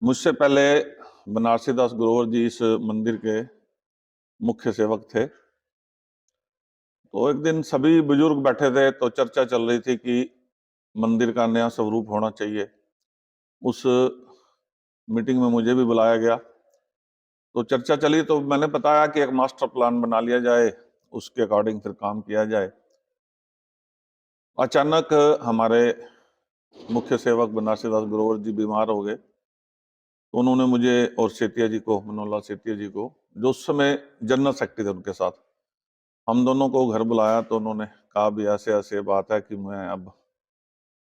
मुझसे पहले बनारसी दास ग्रोवर जी इस मंदिर के मुख्य सेवक थे। तो एक दिन सभी बुजुर्ग बैठे थे तो चर्चा चल रही थी कि मंदिर का नया स्वरूप होना चाहिए। उस मीटिंग में मुझे भी बुलाया गया। तो चर्चा चली तो मैंने बताया कि एक मास्टर प्लान बना लिया जाए, उसके अकॉर्डिंग फिर काम किया जाए। अचानक हमारे मुख्य सेवक बनारसी दास ग्रोवर जी बीमार हो गए। तो उन्होंने मुझे और सेतिया जी को, मनोहर सेतिया जी को, जो उस समय जनरल सेक्रेटरी थे, उनके साथ हम दोनों को घर बुलाया। तो उन्होंने कहा भी ऐसे ऐसे बात है कि मैं अब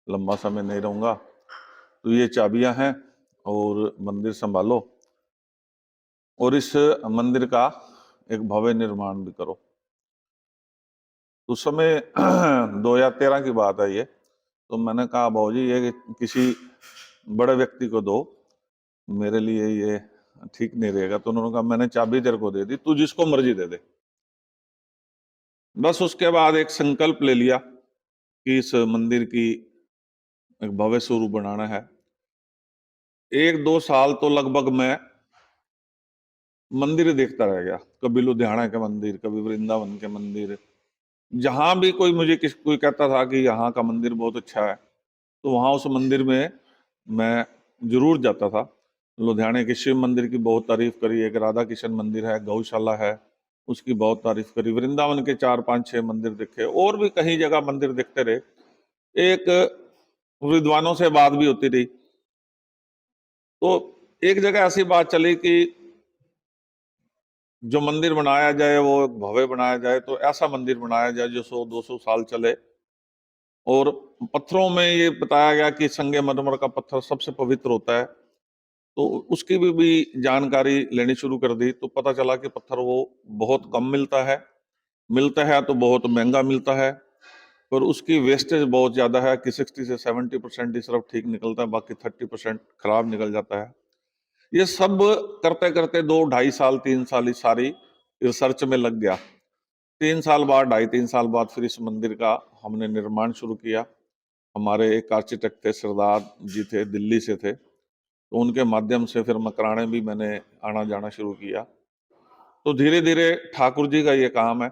लंबा समय नहीं रहूंगा, तो ये चाबियां हैं और मंदिर संभालो और इस मंदिर का एक भव्य निर्माण भी करो। उस समय 2013 की बात है ये। तो मैंने कहा बाबूजी ये किसी बड़े व्यक्ति को दो, मेरे लिए ये ठीक नहीं रहेगा। तो उन्होंने कहा मैंने चाबी तेरे को दे दी, तू जिसको मर्जी दे दे। बस उसके बाद एक संकल्प ले लिया कि इस मंदिर की एक भव्य स्वरूप बनाना है। 1-2 साल तो लगभग मैं मंदिर ही देखता रह गया। कभी लुधियाना के मंदिर, कभी वृंदावन के मंदिर, जहां भी कोई कहता था कि यहाँ का मंदिर बहुत अच्छा है, तो वहां उस मंदिर में मैं जरूर जाता था। लुधियाने के शिव मंदिर की बहुत तारीफ करी, एक राधा कृष्ण मंदिर है, गौशाला है, उसकी बहुत तारीफ करी। वृंदावन के 4-5-6 मंदिर देखे और भी कहीं जगह मंदिर देखते रहे। एक विद्वानों से बात भी होती रही। तो एक जगह ऐसी बात चली कि जो मंदिर बनाया जाए वो भव्य बनाया जाए, तो ऐसा मंदिर बनाया जाए जो 100-200 साल चले। और पत्थरों में ये बताया गया कि संगमरमर का पत्थर सबसे पवित्र होता है। तो उसकी भी जानकारी लेनी शुरू कर दी। तो पता चला कि पत्थर वो बहुत कम मिलता है तो बहुत महंगा मिलता है, पर उसकी वेस्टेज बहुत ज्यादा है कि 60 से 70% ही सिर्फ ठीक निकलता है, बाकी 30% खराब निकल जाता है। ये सब करते करते 2-2.5 साल 3 साल ही सारी रिसर्च में लग गया। 3 साल बाद, 2.5-3 साल बाद फिर इस मंदिर का हमने निर्माण शुरू किया। हमारे एक आर्किटेक्ट थे, सरदार जी थे, दिल्ली से थे। तो उनके माध्यम से फिर मकराने भी मैंने आना जाना शुरू किया। तो धीरे धीरे ठाकुर जी का ये काम है,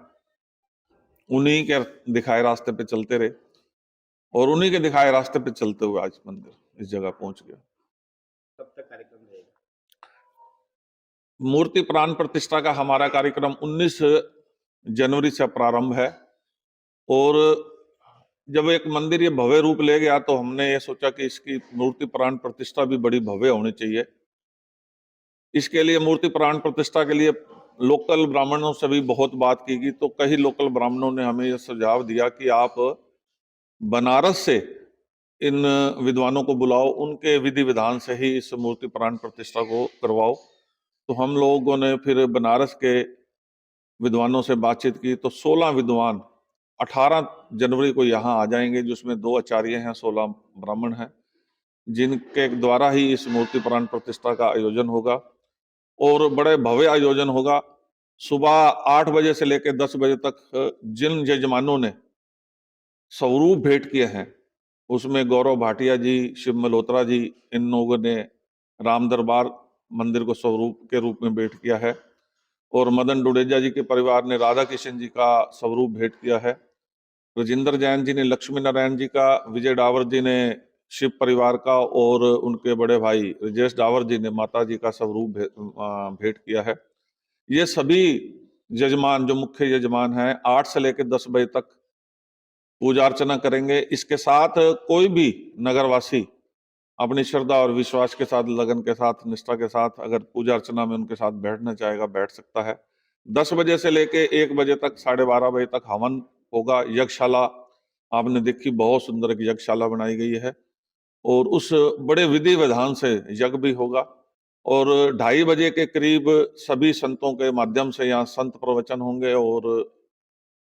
उन्हीं के दिखाए रास्ते पे चलते रहे और उन्हीं के दिखाए रास्ते पे चलते हुए आज मंदिर इस जगह पहुंच गया। कब तक कार्यक्रम रहेगा? मूर्ति प्राण प्रतिष्ठा का हमारा कार्यक्रम 19 जनवरी से प्रारंभ है। और जब एक मंदिर ये भव्य रूप ले गया तो हमने ये सोचा कि इसकी मूर्ति प्राण प्रतिष्ठा भी बड़ी भव्य होनी चाहिए। इसके लिए मूर्ति प्राण प्रतिष्ठा के लिए लोकल ब्राह्मणों से भी बहुत बात की गई। तो कई लोकल ब्राह्मणों ने हमें यह सुझाव दिया कि आप बनारस से इन विद्वानों को बुलाओ, उनके विधि विधान से ही इस मूर्ति प्राण प्रतिष्ठा को करवाओ। तो हम लोगों ने फिर बनारस के विद्वानों से बातचीत की। तो 16 विद्वान 18 जनवरी को यहाँ आ जाएंगे, जिसमें 2 आचार्य हैं, 16 ब्राह्मण हैं, जिनके द्वारा ही इस मूर्ति प्राण प्रतिष्ठा का आयोजन होगा। और बड़े भव्य आयोजन होगा। सुबह 8 बजे से लेकर 10 बजे तक जिन यजमानों ने स्वरूप भेंट किए हैं, उसमें गौरव भाटिया जी, शिव मल्होत्रा जी, इन लोगों ने राम दरबार मंदिर को स्वरूप के रूप में भेंट किया है। और मदन डुडेजा जी के परिवार ने राधा कृष्ण जी का स्वरूप भेंट किया है। राजेंद्र जैन जी ने लक्ष्मी नारायण जी का, विजय डावर जी ने शिव परिवार का, और उनके बड़े भाई राजेश डावर जी ने माता जी का स्वरूप भेंट किया है। ये सभी यजमान, जो मुख्य यजमान हैं, 8 से लेकर 10 बजे तक पूजा अर्चना करेंगे। इसके साथ कोई भी नगरवासी अपनी श्रद्धा और विश्वास के साथ, लगन के साथ, निष्ठा के साथ अगर पूजा अर्चना में उनके साथ बैठना चाहेगा, बैठ सकता है। 10 बजे से लेके 1 बजे तक, 12:30 बजे तक हवन होगा। यज्ञशाला आपने देखी, बहुत सुंदर एक यज्ञशाला बनाई गई है और उस बड़े विधि विधान से यज्ञ भी होगा। और 2:30 बजे के करीब सभी संतों के माध्यम से यहाँ संत प्रवचन होंगे और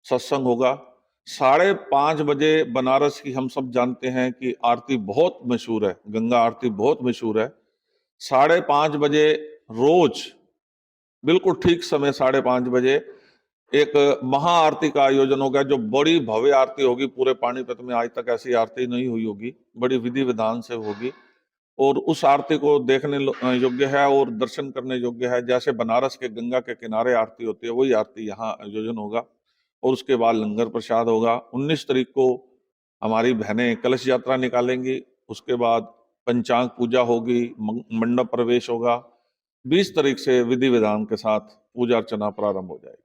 सत्संग होगा। 5:30 बजे बनारस की हम सब जानते हैं कि आरती बहुत मशहूर है, गंगा आरती बहुत मशहूर है। 5:30 बजे रोज बिल्कुल ठीक समय 5:30 बजे एक महा आरती का आयोजन होगा, जो बड़ी भव्य आरती होगी। पूरे पानीपत में आज तक ऐसी आरती नहीं हुई होगी, बड़ी विधि विधान से होगी। और उस आरती को देखने योग्य है और दर्शन करने योग्य है। जैसे बनारस के गंगा के किनारे आरती होती है, वही आरती यहाँ आयोजन होगा और उसके बाद लंगर प्रसाद होगा। 19 तारीख को हमारी बहनें कलश यात्रा निकालेंगी, उसके बाद पंचांग पूजा होगी, मंडप प्रवेश होगा। 20 तारीख से विधि विधान के साथ पूजा अर्चना प्रारंभ हो जाएगी।